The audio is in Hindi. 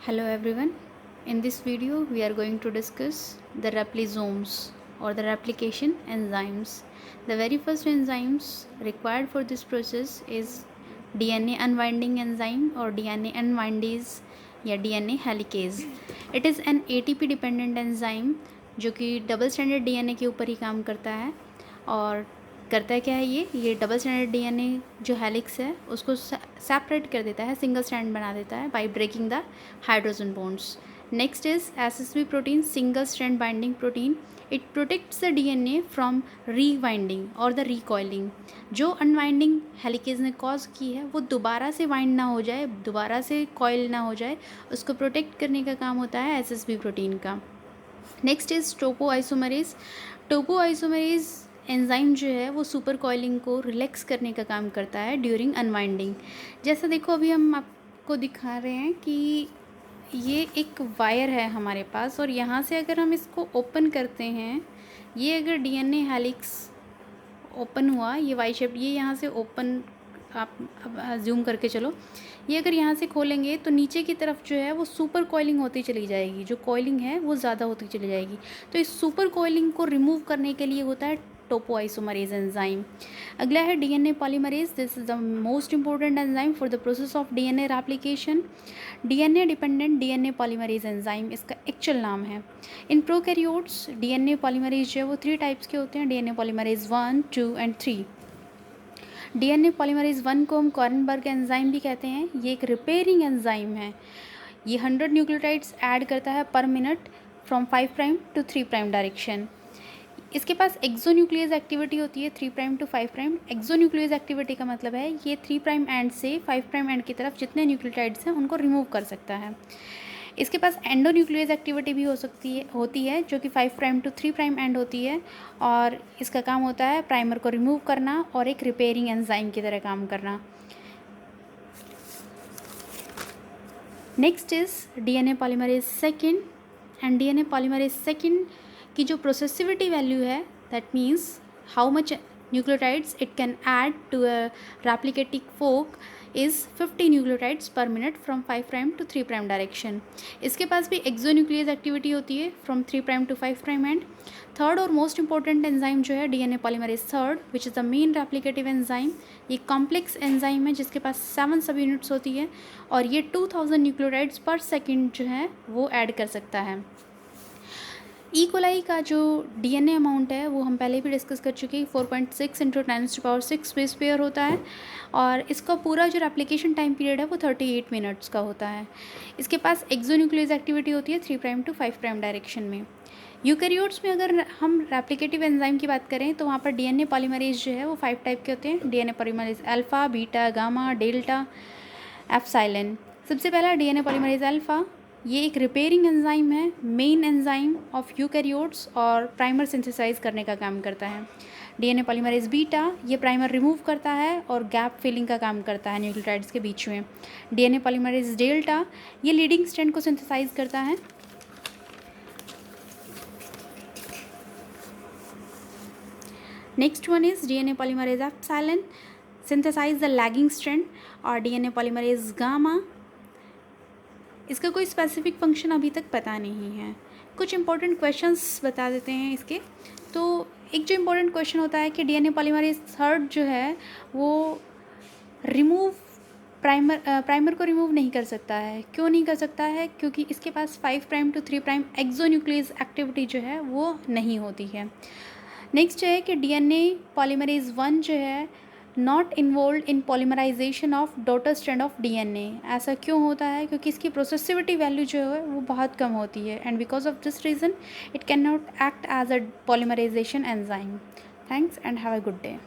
Hello everyone. In this video we are going to discuss the replisomes or the replication enzymes. The very first enzymes required for this process is DNA unwinding enzyme or DNA unwindase या DNA helicase. It is an ATP dependent enzyme जो कि डबल स्टैंडर्ड DNA के ऊपर ही काम करता है। और करता क्या है ये डबल स्टैंडर्ड डीएनए जो हेलिक्स है उसको सेपरेट कर देता है, सिंगल स्टैंड बना देता है by breaking the hydrogen bonds. Next is SSB protein, single strand binding protein. It protects the DNA from rewinding और द रिकॉइलिंग। जो अनवाइंडिंग हेलिकेज ने कॉज की है वो दोबारा से वाइंड ना हो जाए, दोबारा से कॉइल ना हो जाए, उसको प्रोटेक्ट करने का काम होता है एसएसबी प्रोटीन का। Next is topo isomerase. Topo isomerase enzyme जो है वो सुपर कॉइलिंग को रिलैक्स करने का काम करता है ड्यूरिंग अनवाइंडिंग। जैसा देखो अभी हम आपको दिखा रहे हैं कि ये एक वायर है हमारे पास और यहाँ से अगर हम इसको ओपन करते हैं, ये अगर डीएनए हेलिक्स ओपन हुआ, ये वाई शेप, ये यहाँ से ओपन, आप अब जूम करके चलो, ये अगर यहाँ से खोलेंगे तो नीचे की तरफ जो है वो सुपर कॉइलिंग होती चली जाएगी, जो कॉइलिंग है वो ज़्यादा होती चली जाएगी। तो इस सुपर कॉइलिंग को रिमूव करने के लिए होता है टोपोआइसोमरेज एंजाइम। अगला है DNA polymerase. This is the most important enzyme for the process of DNA replication. DNA dependent DNA polymerase enzyme इसका एक्चुअल नाम है। इन प्रोकैरियोट्स डीएनए पॉलीमरेज जो है वो 3 टाइप्स के होते हैं, DNA polymerase 1, 2 and 3। DNA polymerase 1 को हम कॉरनबर्ग एंजाइम भी कहते हैं। ये एक रिपेयरिंग एंजाइम है। ये 100 न्यूक्लियोटाइड्स ऐड करता है per minute from 5 prime to 3 prime direction. इसके पास एक्सोन्यूक्लियस एक्टिविटी होती है 3 prime to 5 prime. Exonuclease activity का मतलब है ये 3 प्राइम एंड से 5 प्राइम एंड की तरफ जितने न्यूक्लियोटाइड्स हैं उनको रिमूव कर सकता है। इसके पास एंडोन्यूक्लियस एक्टिविटी भी होती है जो कि 5 प्राइम टू 3 प्राइम एंड होती है, और इसका काम होता है प्राइमर को रिमूव करना और एक रिपेयरिंग एंजाइम की तरह काम करना। Next is DNA polymerase second. And DNA polymerase second की जो प्रोसेसिविटी वैल्यू है, that means how much nucleotides it can add to a replicating fork is 50 nucleotides per minute from 5 prime to 3 prime direction. इसके पास भी एक्सोन्यूक्लियस एक्टिविटी होती है from 3 prime to 5 prime end. Third और मोस्ट इंपॉर्टेंट एंजाइम जो है DNA polymerase third, which is the main replicative enzyme. ये कॉम्प्लेक्स एंजाइम है जिसके पास 7 सब यूनिट्स होती है और ये 2000 न्यूक्लियोटाइड्स पर सेकेंड जो है वो ऐड कर सकता है। ई कोलाई का जो डीएनए अमाउंट है वो हम पहले भी डिस्कस कर चुके हैं, 4.6 इंटू 10⁻⁶ बेस पेयर होता है और इसका पूरा जो रेप्लिकेशन टाइम पीरियड है वो 38 मिनट्स का होता है। इसके पास एक्सोन्यूक्लियस एक्टिविटी होती है 3 प्राइम टू 5 प्राइम डायरेक्शन में। यूकैरियोट्स में अगर हम रेप्लिकेटिव एंजाइम की बात करें तो वहाँ पर डीएनए पॉलीमरेज जो है वो 5 टाइप के होते हैं। DNA polymerase alpha, beta, gamma, delta, epsilon. सबसे पहला डीएनए पॉलीमरेज अल्फ़ा, ये एक रिपेयरिंग एंजाइम है, मेन एंजाइम ऑफ यूकैरियोट्स और प्राइमर सिंथेसाइज करने का काम करता है। डीएनए पॉलीमरेज बीटा, ये प्राइमर रिमूव करता है और गैप फिलिंग का काम करता है न्यूक्लियोटाइड्स के बीच में। डीएनए पॉलीमरेज डेल्टा, ये लीडिंग स्ट्रैंड को सिंथेसाइज करता है। Next one is DNA polymerase epsilon, synthesise the lagging strand. और डीएनए पॉलीमरेज गामा, इसका कोई स्पेसिफिक फंक्शन अभी तक पता नहीं है। कुछ इंपॉर्टेंट क्वेश्चंस बता देते हैं इसके। तो एक जो इम्पोर्टेंट क्वेश्चन होता है कि डीएनए पॉलीमरेज थर्ड जो है वो प्राइमर को रिमूव नहीं कर सकता है। क्यों नहीं कर सकता है? क्योंकि इसके पास 5 prime to 3 prime exonuclease activity जो है वो नहीं होती है। नेक्स्ट है कि डीएनए पॉलीमरेज 1 जो है not involve in polymerization of daughter strand of DNA. ऐसा क्यों होता है? क्योंकि इसकी प्रोसेसिविटी वैल्यू जो है वो बहुत कम होती है and because of this reason it can not act as a polymerization enzyme. Thanks and have a good day.